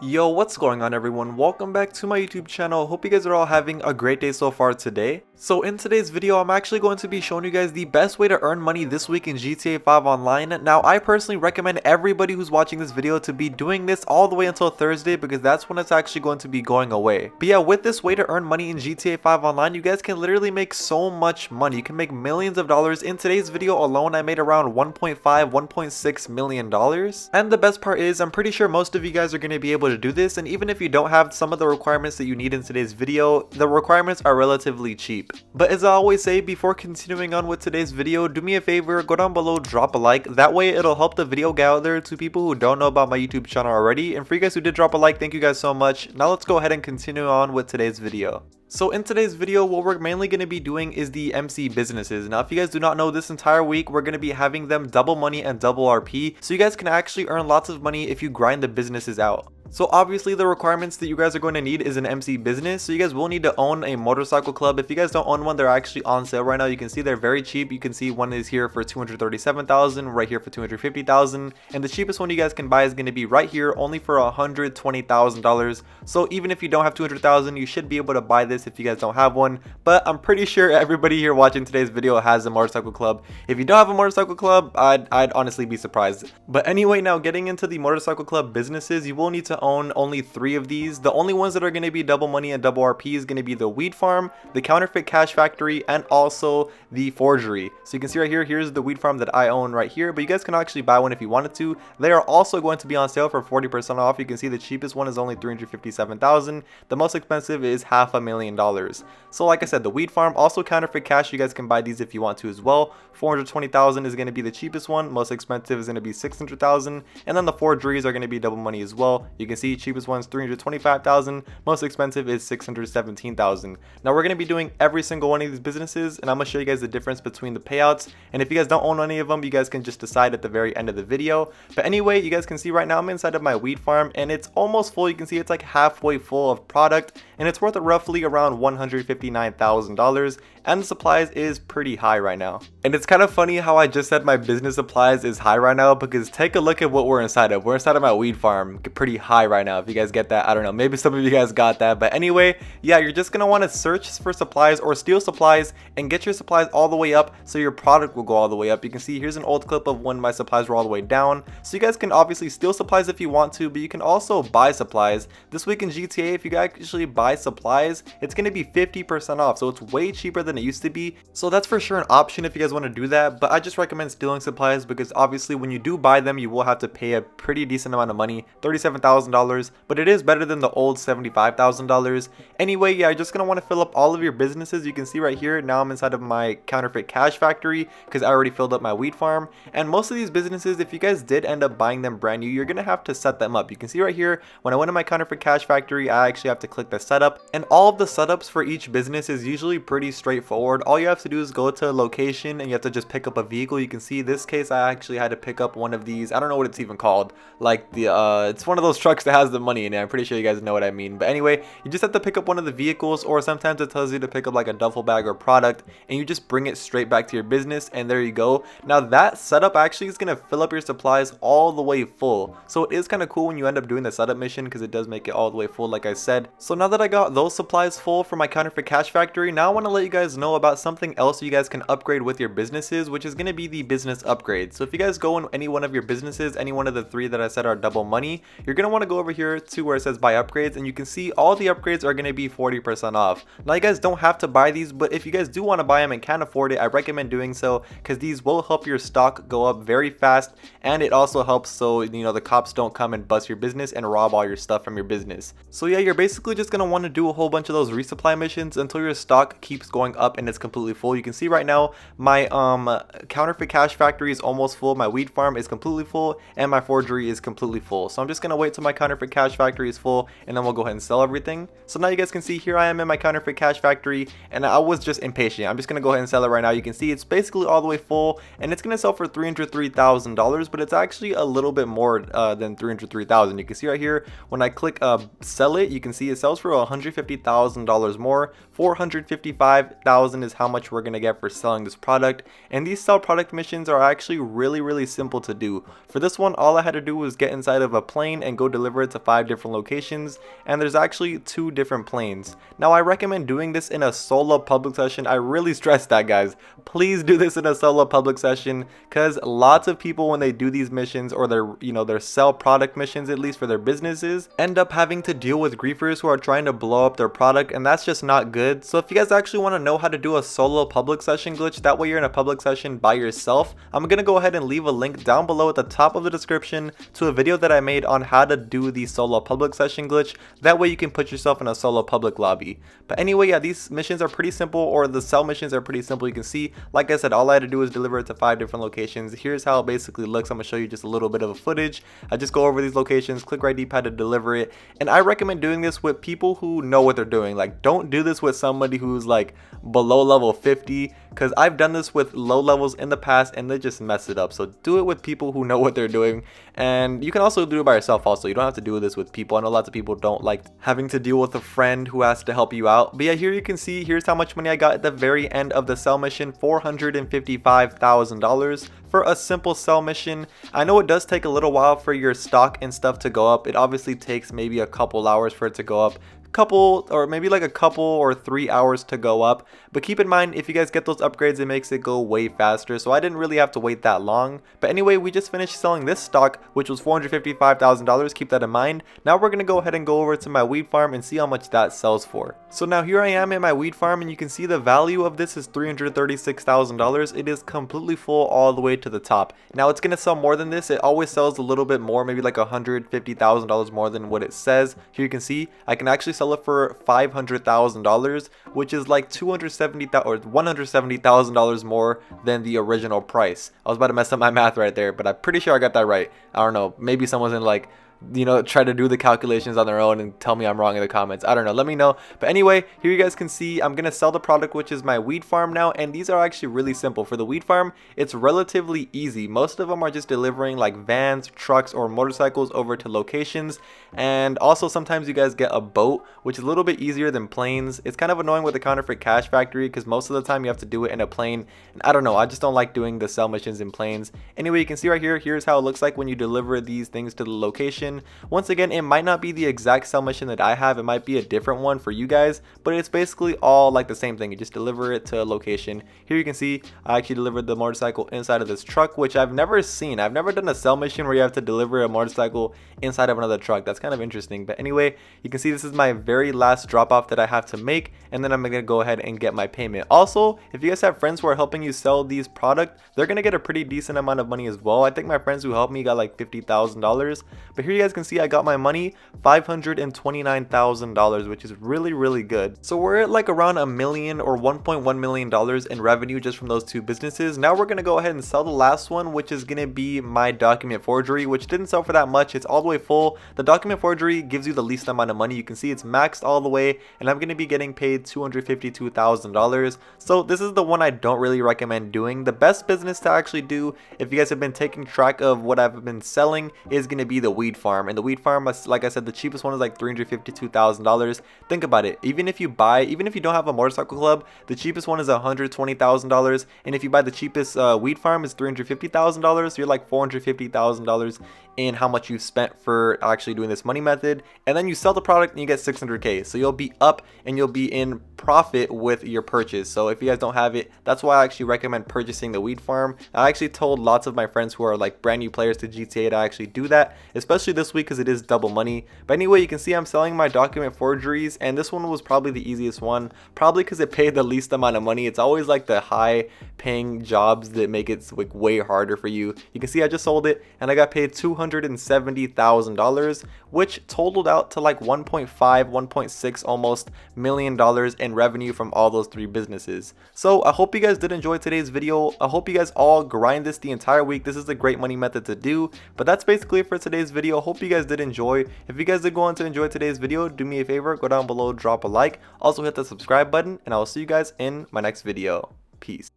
Yo, what's going on everyone? Welcome back to my YouTube channel. Hope you guys are all having a great day so far today. So in today's video, I'm actually going to be showing you guys the best way to earn money this week in GTA 5 Online. Now, I personally recommend everybody who's watching this video to be doing this all the way until Thursday because that's when it's actually going to be going away. But yeah, with this way to earn money in GTA 5 Online, you guys can literally make so much money. You can make millions of dollars. In today's video alone, I made around $1.6 million. And the best part is, I'm pretty sure most of you guys are going to be able to do this, and even if you don't have some of the requirements that you need in today's video, the requirements are relatively cheap. But as I always say, before continuing on with today's video, do me a favor, go down below, drop a like. That way it'll help the video get out there to people who don't know about my YouTube channel already. And for you guys who did drop a like, thank you guys so much. Now let's go ahead and continue on with today's video. So in today's video, what we're mainly going to be doing is the MC businesses. Now, if you guys do not know, this entire week, we're going to be having them double money and double RP. So you guys can actually earn lots of money if you grind the businesses out. So obviously the requirements that you guys are going to need is an MC business. So you guys will need to own a motorcycle club. If you guys don't own one, they're actually on sale right now. You can see they're very cheap. You can see one is here for $237,000, right here for $250,000. And the cheapest one you guys can buy is going to be right here, only for $120,000. So even if you don't have $200,000, you should be able to buy this if you guys don't have one. But I'm pretty sure everybody here watching today's video has a motorcycle club. If you don't have a motorcycle club, I'd honestly be surprised. But anyway, now getting into the motorcycle club businesses, you will need to own only 3 of these. The only ones that are going to be double money and double RP is going to be the weed farm, the counterfeit cash factory, and also the forgery. So you can see right here, here's the weed farm that I own right here, but you guys can actually buy one if you wanted to. They are also going to be on sale for 40% off. You can see the cheapest one is only $357,000. The most expensive is $500,000. So like I said, the weed farm, also counterfeit cash, you guys can buy these if you want to as well. $420,000 is going to be the cheapest one. Most expensive is going to be $600,000, and then the forgeries are going to be double money as well. You can see cheapest one's $325,000, most expensive is $617,000. Now we're going to be doing every single one of these businesses, and I'm going to show you guys the difference between the payouts. And if you guys don't own any of them, you guys can just decide at the very end of the video. But anyway, you guys can see right now I'm inside of my weed farm, and it's almost full. You can see it's like halfway full of product, and it's worth roughly around $159,000, and the supplies is pretty high right now. And it's kind of funny how I just said my business supplies is high right now, because take a look at what we're inside of. We're inside of my weed farm, pretty high right now. If you guys get that, I don't know, maybe some of you guys got that. But anyway, yeah, you're just gonna want to search for supplies or steal supplies and get your supplies all the way up so your product will go all the way up. You can see here's an old clip of when my supplies were all the way down. So you guys can obviously steal supplies if you want to, but you can also buy supplies. This week in GTA, if you actually buy supplies, it's going to be 50% off, so it's way cheaper than it used to be. So that's for sure an option if you guys want to do that, but I just recommend stealing supplies because obviously when you do buy them, you will have to pay a pretty decent amount of money, $37,000, but it is better than the old $75,000. Anyway, yeah, you're just going to want to fill up all of your businesses. You can see right here, now I'm inside of my counterfeit cash factory because I already filled up my weed farm. And most of these businesses, if you guys did end up buying them brand new, you're going to have to set them up. You can see right here, when I went to my counterfeit cash factory, I actually have to click the setup, and all of the setups for each business is usually pretty straightforward. All you have to do is go to a location and you have to just pick up a vehicle. You can see this case, I actually had to pick up one of these, I don't know what it's even called, like the it's one of those trucks that has the money in it. I'm pretty sure you guys know what I mean. But anyway, you just have to pick up one of the vehicles, or sometimes it tells you to pick up like a duffel bag or product, and you just bring it straight back to your business, and there you go. Now that setup actually is going to fill up your supplies all the way full. So it is kind of cool when you end up doing the setup mission because it does make it all the way full, like I said. So now that I got those supplies full for my counterfeit cash factory, now I want to let you guys know about something else you guys can upgrade with your businesses, which is going to be the business upgrade. So if you guys go in any one of your businesses, any one of the 3 that I said are double money, you're going to want to go over here to where it says buy upgrades, and you can see all the upgrades are going to be 40% off. Now you guys don't have to buy these, but if you guys do want to buy them and can't afford it, I recommend doing so because these will help your stock go up very fast, and it also helps so you know the cops don't come and bust your business and rob all your stuff from your business. So yeah, you're basically just going to want to do a whole bunch of those resupply missions until your stock keeps going up and it's completely full. You can see right now my counterfeit cash factory is almost full, my weed farm is completely full, and my forgery is completely full. So I'm just going to wait till my counterfeit cash factory is full, and then we'll go ahead and sell everything. So now you guys can see here I am in my counterfeit cash factory, and I was just impatient. I'm just going to go ahead and sell it right now. You can see it's basically all the way full, and it's going to sell for $303,000, but it's actually a little bit more than $303,000. You can see right here when I click sell it, you can see it sells for $150,000 more, $455,000 50,000 is how much we're gonna get for selling this product. And these sell product missions are actually really simple to do. For this one, all I had to do was get inside of a plane and go deliver it to 5 different locations, and there's actually 2 different planes. Now I recommend doing this in a solo public session. I really stress that, guys. Please do this in a solo public session, because lots of people, when they do these missions, or their sell product missions, at least for their businesses, end up having to deal with griefers who are trying to blow up their product, and that's just not good. So if you guys actually want to know how to do a solo public session glitch, that way you're in a public session by yourself, I'm gonna go ahead and leave a link down below at the top of the description to a video that I made on how to do the solo public session glitch. That way you can put yourself in a solo public lobby. But anyway, yeah, these missions are pretty simple, or the sell missions are pretty simple. You can see, like I said, all I had to do was deliver it to 5 different locations. Here's how it basically looks. I'm gonna show you just a little bit of a footage. I just go over these locations, click right D-pad to deliver it, and I recommend doing this with people who know what they're doing. Like, don't do this with somebody who's like below level 50, because I've done this with low levels in the past and they just mess it up. So do it with people who know what they're doing, and you can also do it by yourself also. You don't have to do this with people. I know lots of people don't like having to deal with a friend who has to help you out. But yeah, here you can see, here's how much money I got at the very end of the sell mission. $455,000 for a simple sell mission. I know it does take a little while for your stock and stuff to go up. It obviously takes maybe a couple hours for it to go up, couple or 3 hours to go up, but keep in mind, if you guys get those upgrades, it makes it go way faster. So I didn't really have to wait that long. But anyway, we just finished selling this stock, which was $455,000. keep that in mind. Now we're gonna go ahead and go over to my weed farm and see how much that sells for. So now here I am in my weed farm, and you can see the value of this is $336,000. It is completely full all the way to the top. Now it's gonna sell more than this. It always sells a little bit more, maybe like $150,000 more than what it says. Here you can see I can actually sell it for $500,000, which is like $270,000 or $170,000 more than the original price. I was about to mess up my math right there, but I'm pretty sure I got that right. I don't know, maybe someone's in like, try to do the calculations on their own and tell me I'm wrong in the comments. I don't know, let me know. But anyway, here you guys can see I'm gonna sell the product, which is my weed farm now, and these are actually really simple. For the weed farm, it's relatively easy. Most of them are just delivering like vans, trucks, or motorcycles over to locations, and also sometimes you guys get a boat, which is a little bit easier than planes. It's kind of annoying with the counterfeit cash factory, because most of the time you have to do it in a plane, and I don't know, I just don't like doing the sell missions in planes. Anyway, you can see right here, here's how it looks like when you deliver these things to the location. Once again, it might not be the exact sell mission that I have, it might be a different one for you guys, but it's basically all like the same thing. You just deliver it to a location. Here you can see I actually delivered the motorcycle inside of this truck, which I've never seen. I've never done a sell mission where you have to deliver a motorcycle inside of another truck. That's kind of interesting. But anyway, you can see this is my very last drop off that I have to make, and then I'm gonna go ahead and get my payment. Also, if you guys have friends who are helping you sell these products, they're gonna get a pretty decent amount of money as well. I think my friends who helped me got like $50,000, but here you guys can see I got my money, $529,000, which is really good. So we're at like around $1 million or $1.1 million in revenue just from those 2 businesses. Now we're gonna go ahead and sell the last one, which is gonna be my document forgery, which didn't sell for that much. It's all the way full. The document forgery gives you the least amount of money. You can see it's maxed all the way, and I'm gonna be getting paid $252,000. So this is the one I don't really recommend doing. The best business to actually do, if you guys have been taking track of what I've been selling, is gonna be the weed farm. And the weed farm, like I said, the cheapest one is like $352,000. Think about it. Even if you don't have a motorcycle club, the cheapest one is $120,000. And if you buy the cheapest weed farm, is $350,000. You're like $450,000 in how much you've spent for actually doing this money method. And then you sell the product and you get 600K. So you'll be up and you'll be in profit with your purchase. So if you guys don't have it, that's why I actually recommend purchasing the weed farm. I actually told lots of my friends who are like brand new players to GTA to actually do that, especially this week because it is double money. But anyway, you can see I'm selling my document forgeries, and this one was probably the easiest one, probably because it paid the least amount of money. It's always like the high paying jobs that make it like way harder for you. You can see I just sold it and I got paid $270,000, which totaled out to like 1.6 almost million dollars in revenue from all those 3 businesses. So I hope you guys did enjoy today's video. I hope you guys all grind this the entire week. This is a great money method to do. But that's basically it for today's video. Hope you guys did enjoy. If you guys did go on to enjoy today's video, do me a favor, go down below, drop a like, also hit the subscribe button, and I will see you guys in my next video. Peace.